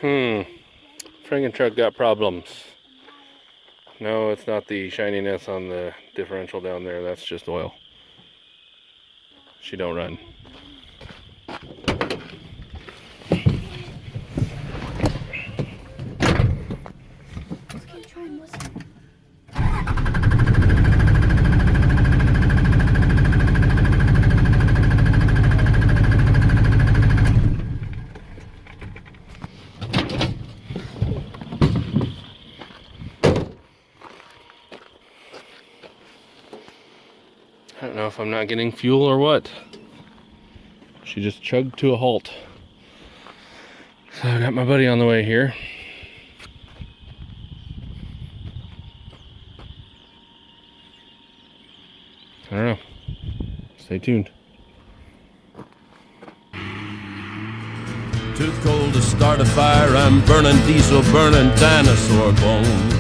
FrankenTruck got problems. No, it's not the shininess on the differential down there. That's just oil. She don't run. Let's keep trying to listen. I don't know if I'm not getting fuel or what. She just chugged to a halt. So I got my buddy on the way here. I don't know. Stay tuned. Too cold to start a fire, I'm burning diesel, burning dinosaur bones.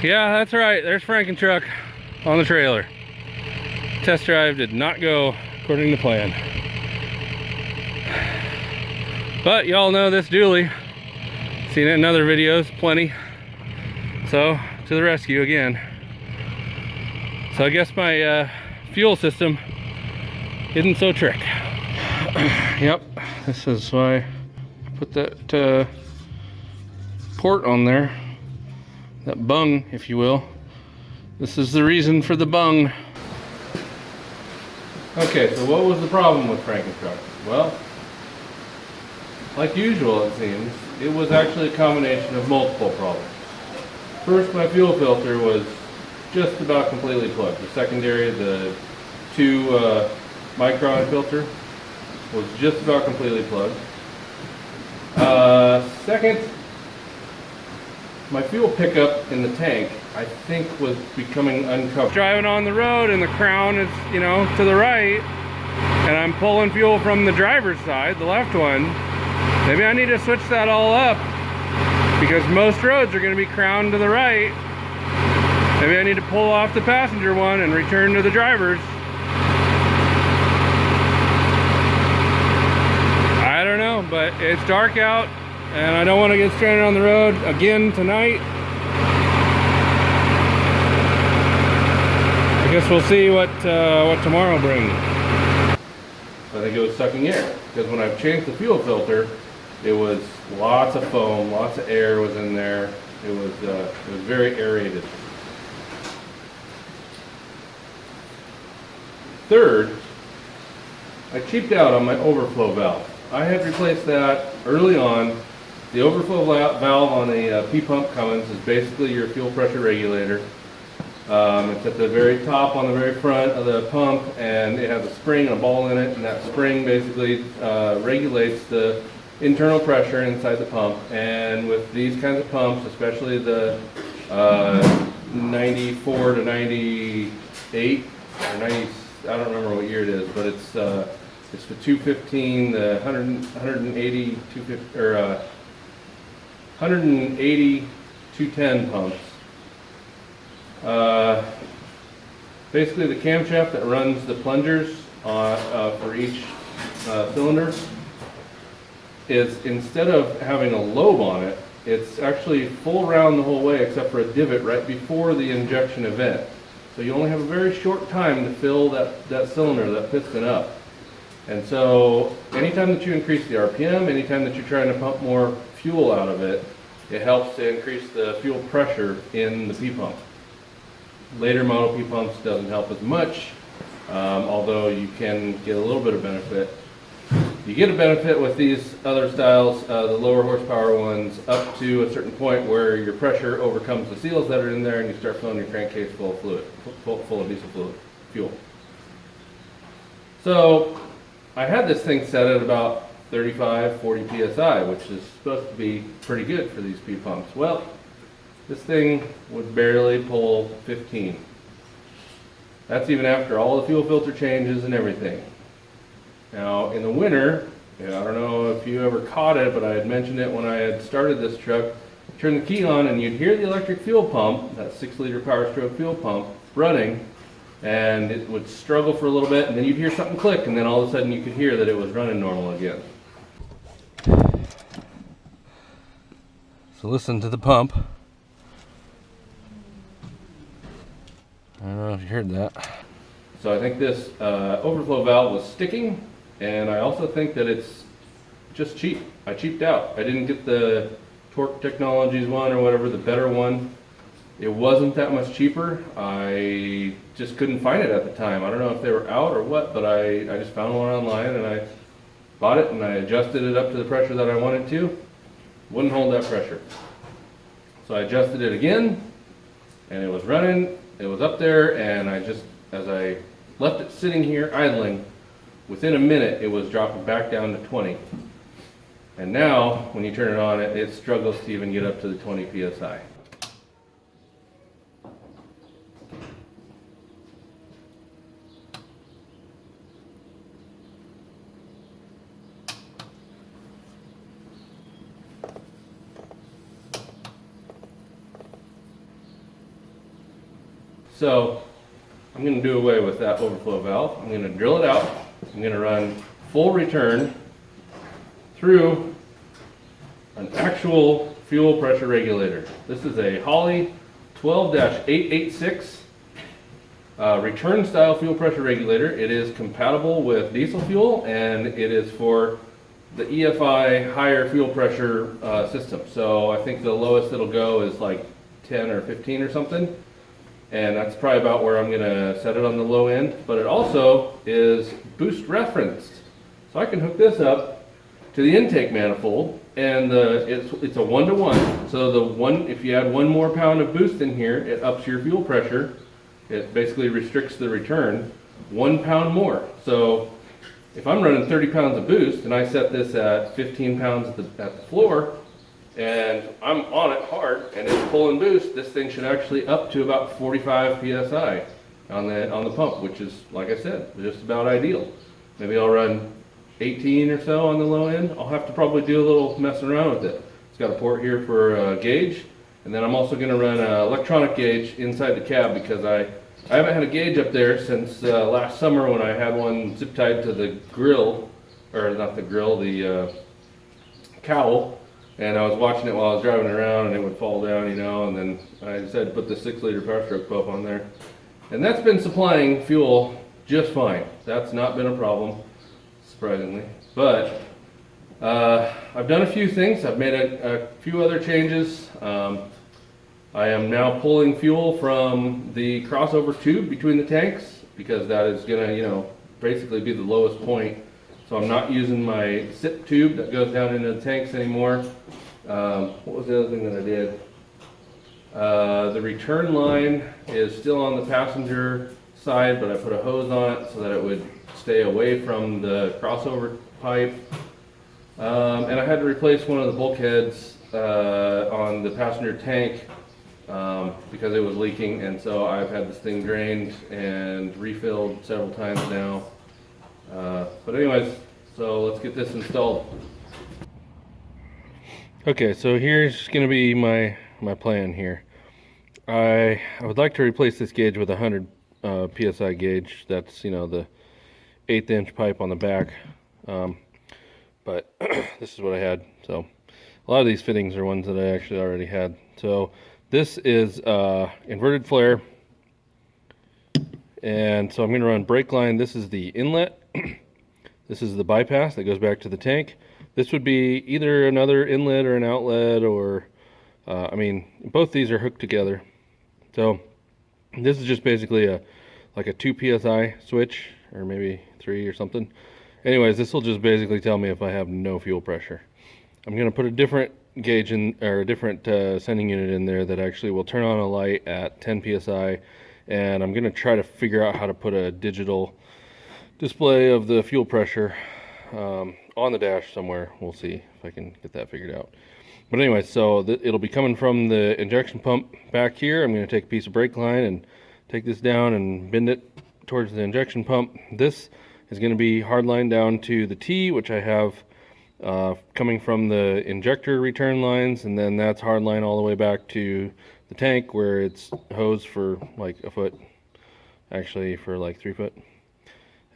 Yeah, that's right. There's FrankenTruck on the trailer. Test drive did not go according to plan. But y'all know this dually. Seen it in other videos, plenty. So, to the rescue again. So I guess my fuel system isn't so trick. Yep, this is why I put that port on there. That bung, if you will. This is the reason for the bung. Okay, so what was the problem with FrankenTruck? Well, like usual it seems, it was actually a combination of multiple problems. First, my fuel filter was just about completely plugged. The secondary, the 2 micron filter, was just about completely plugged. Second, my fuel pickup in the tank, I think, was becoming uncomfortable. Driving on the road and the crown is, you know, to the right, and I'm pulling fuel from the driver's side, the left one. Maybe I need to switch that all up, because most roads are going to be crowned to the right. Maybe I need to pull off the passenger one and return to the driver's. I don't know, but it's dark out and I don't want to get stranded on the road again tonight. I guess we'll see what tomorrow brings. I think it was sucking air, because when I changed the fuel filter, it was lots of foam, lots of air was in there. It was very aerated. Third, I cheaped out on my overflow valve. I had replaced that early on. The overflow valve on a P-pump Cummins is basically your fuel pressure regulator. It's at the very top on the very front of the pump, and it has a spring and a ball in it, and that spring basically regulates the internal pressure inside the pump. And with these kinds of pumps, especially the 94 to 98 or 90, I don't remember what year it is, but it's the 215, the 180, 250, or 180, 210 pumps. Basically, the camshaft that runs the plungers for each cylinder is, instead of having a lobe on it, it's actually full round the whole way except for a divot right before the injection event. So you only have a very short time to fill that cylinder, that piston up. And so anytime that you increase the RPM, anytime that you're trying to pump more fuel out of it, it helps to increase the fuel pressure in the P-pump. Later model P-pumps doesn't help as much, although you can get a little bit of benefit. You get a benefit with these other styles, the lower horsepower ones, up to a certain point where your pressure overcomes the seals that are in there and you start filling your crankcase full of fluid, full of diesel fuel. So I had this thing set at about 35, 40 PSI, which is supposed to be pretty good for these P-pumps. Well, this thing would barely pull 15. That's even after all the fuel filter changes and everything. Now, in the winter, I don't know if you ever caught it, but I had mentioned it when I had started this truck. Turn the key on and you'd hear the electric fuel pump, that 6-liter Power Stroke fuel pump, running, and it would struggle for a little bit, and then you'd hear something click, and then all of a sudden you could hear that it was running normal again. So listen to the pump. I don't know if you heard that. So I think this overflow valve was sticking, and I also think that it's just cheap. I cheaped out. I didn't get the Torque Technologies one or whatever, the better one. It wasn't that much cheaper. I just couldn't find it at the time. I don't know if they were out or what, but I just found one online and I bought it and I adjusted it up to the pressure that I wanted to. Wouldn't hold that pressure. So I adjusted it again and it was running. It was up there, and as I left it sitting here idling, within a minute it was dropping back down to 20. And now, when you turn it on, it struggles to even get up to the 20 psi. So, I'm going to do away with that overflow valve. I'm going to drill it out. I'm going to run full return through an actual fuel pressure regulator. This is a Holley 12-886 return style fuel pressure regulator. It is compatible with diesel fuel, and it is for the EFI higher fuel pressure system. So I think the lowest it'll go is like 10 or 15 or something. And that's probably about where I'm going to set it on the low end. But it also is boost referenced. So I can hook this up to the intake manifold, and it's a 1-to-1. So if you add 1 more pound of boost in here, it ups your fuel pressure. It basically restricts the return 1 pound more. So if I'm running 30 pounds of boost and I set this at 15 pounds at the floor, and I'm on it hard and it's pulling boost, this thing should actually up to about 45 psi on the pump, which is, like I said, just about ideal. Maybe I'll run 18 or so on the low end. I'll have to probably do a little messing around with it. It's got a port here for a gauge, and then I'm also going to run an electronic gauge inside the cab, because I haven't had a gauge up there since last summer, when I had one zip tied to the grill, or not the grill, the cowl. And I was watching it while I was driving around, and it would fall down, you know, and then I decided to put the 6-liter power stroke pump on there. And that's been supplying fuel just fine. That's not been a problem, surprisingly. But I've done a few things. I've made a few other changes. I am now pulling fuel from the crossover tube between the tanks, because that is going to, you know, basically be the lowest point. So I'm not using my SIP tube that goes down into the tanks anymore. What was the other thing that I did? The return line is still on the passenger side, but I put a hose on it so that it would stay away from the crossover pipe. And I had to replace one of the bulkheads on the passenger tank because it was leaking, and so I've had this thing drained and refilled several times now. But anyways, so let's get this installed. Okay, so here's going to be my plan here. I would like to replace this gauge with a 100 psi gauge. That's, you know, the 1/8 inch pipe on the back. But this is what I had. So a lot of these fittings are ones that I actually already had. So this is inverted flare. And so I'm going to run brake line. This is the inlet. This is the bypass that goes back to the tank. This would be either another inlet or an outlet, or I mean, both these are hooked together. So this is just basically like a 2 psi switch, or maybe 3 or something. Anyways, this will just basically tell me if I have no fuel pressure. I'm going to put a different gauge in, or a different sending unit in there that actually will turn on a light at 10 psi. And I'm going to try to figure out how to put a digital display of the fuel pressure on the dash somewhere. We'll see if I can get that figured out. But anyway, so it'll be coming from the injection pump back here. I'm going to take a piece of brake line and take this down and bend it towards the injection pump. This is going to be hard line down to the T, which I have coming from the injector return lines, and then that's hard line all the way back to the tank, where it's hosed for like a foot, actually for like 3 foot.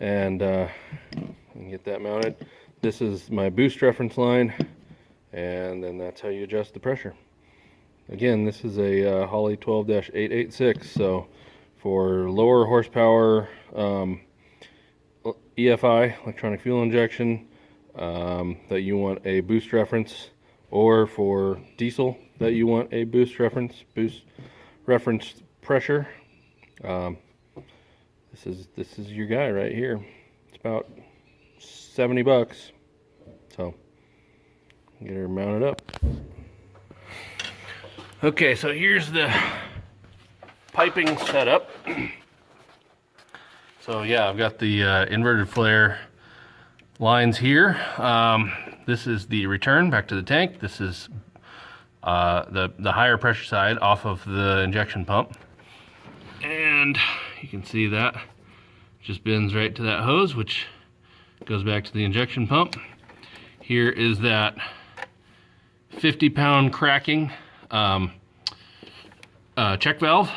And get that mounted. This is my boost reference line, and then that's how you adjust the pressure. again, this is a Holley 12-886, so for lower horsepower EFI, electronic fuel injection, that you want a boost reference, or for diesel that you want a boost reference pressure. This is your guy right here. It's about $70, so get her mounted up. Okay, so here's the piping setup. So yeah, I've got the inverted flare lines here. This is the return back to the tank. This is the higher pressure side off of the injection pump. And you can see that just bends right to that hose, which goes back to the injection pump. Here is that 50-pound cracking check valve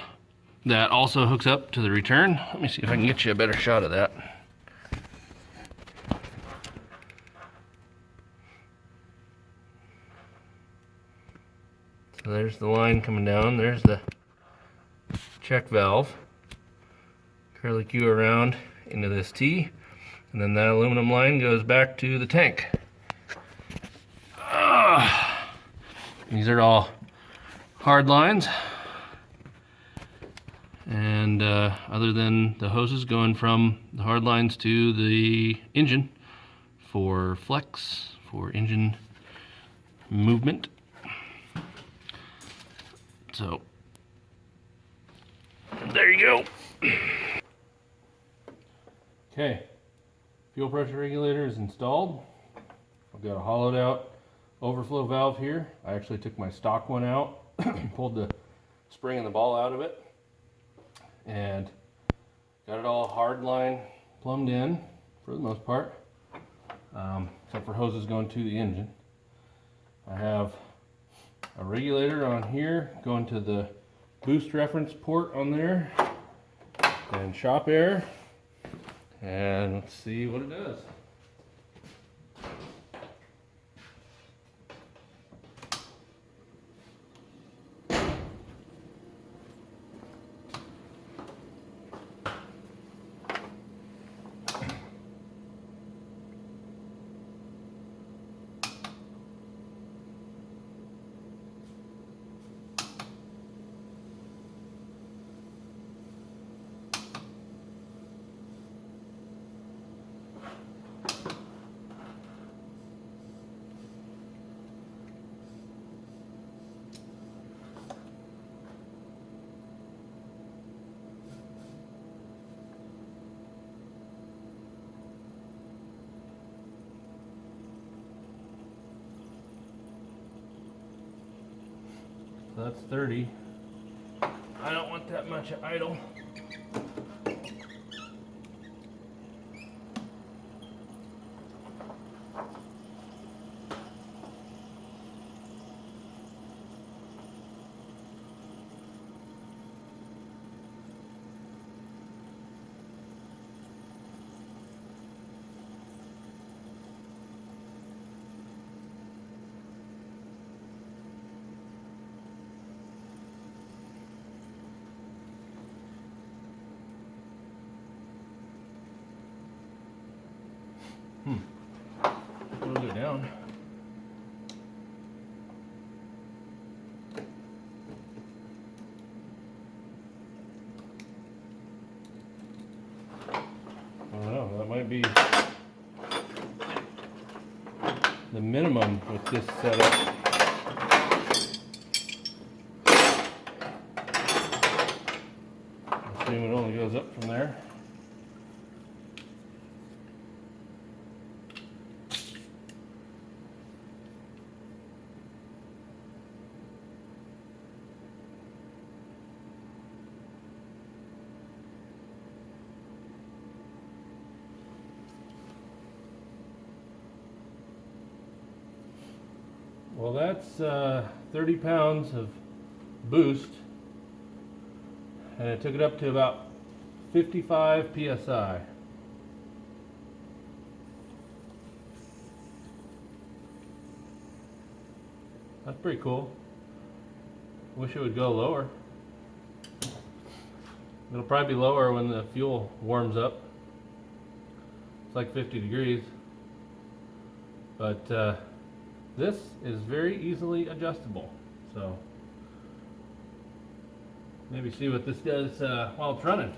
that also hooks up to the return. Let me see if I can get you a better shot of that. So there's the line coming down. There's the check valve. Curlicue around into this T, and then that aluminum line goes back to the tank. These are all hard lines, and other than the hoses going from the hard lines to the engine for flex, for engine movement. So there you go. Okay, fuel pressure regulator is installed. I've got a hollowed out overflow valve here. I actually took my stock one out, pulled the spring and the ball out of it, and got it all hard line plumbed in for the most part, except for hoses going to the engine. I have a regulator on here going to the boost reference port on there, and shop air, and let's see what it does. So that's 30. I don't want that much idle. We'll go down. I don't know, that might be the minimum with this setup. I assume it only goes up from there. Well, that's 30 pounds of boost, and it took it up to about 55 psi. That's pretty cool. Wish it would go lower. It'll probably be lower when the fuel warms up. It's like 50 degrees. But this is very easily adjustable. So maybe see what this does while it's running.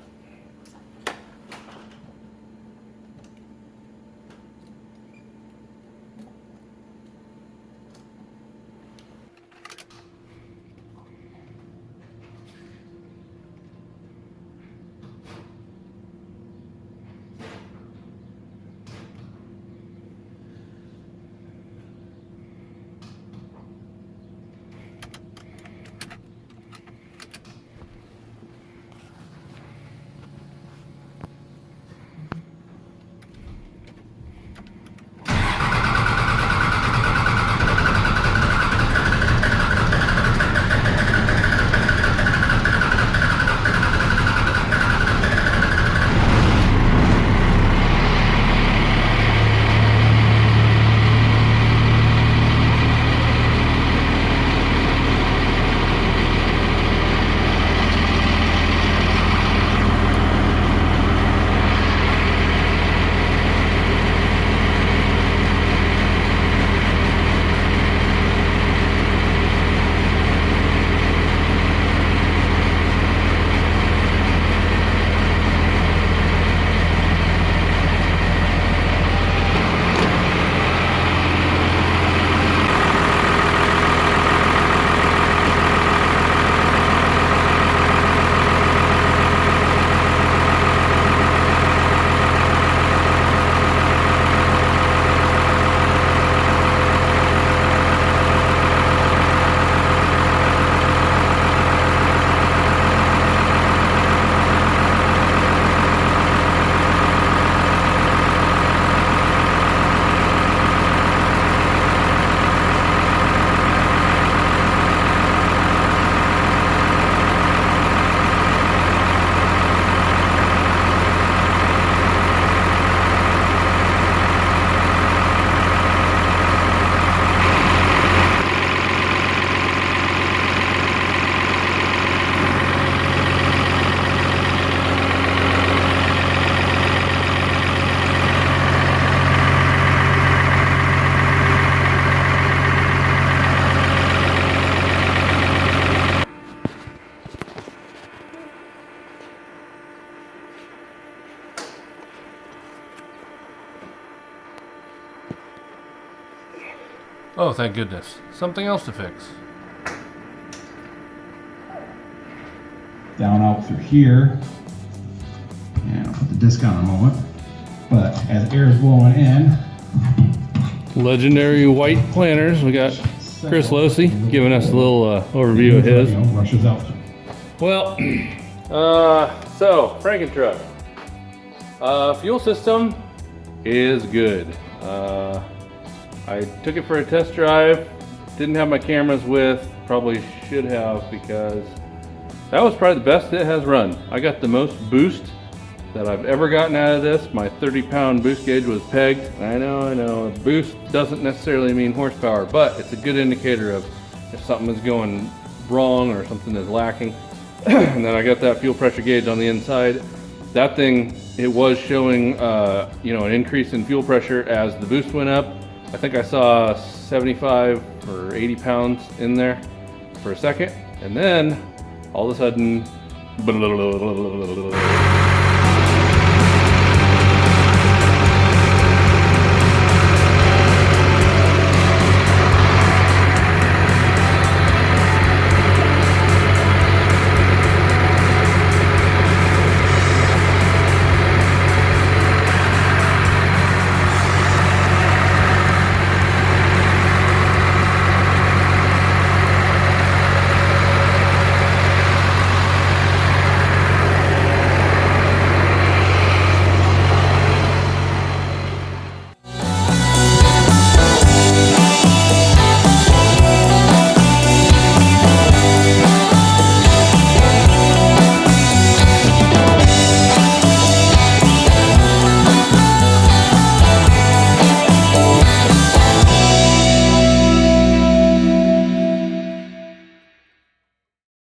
Oh, thank goodness. Something else to fix. Down out through here. And I'll put the disc on in a moment. But as air is blowing in, Legendary white planters. We got Chris Losey giving us a little overview of his. Rushes out. Well, so FrankenTruck. Fuel system is good. I took it for a test drive. Didn't have my cameras with. Probably should have, because that was probably the best it has run. I got the most boost that I've ever gotten out of this. My 30-pound boost gauge was pegged. I know. Boost doesn't necessarily mean horsepower, but it's a good indicator of if something is going wrong or something is lacking. And then I got that fuel pressure gauge on the inside. That thing, it was showing an increase in fuel pressure as the boost went up. I think I saw 75 or 80 pounds in there for a second, and then all of a sudden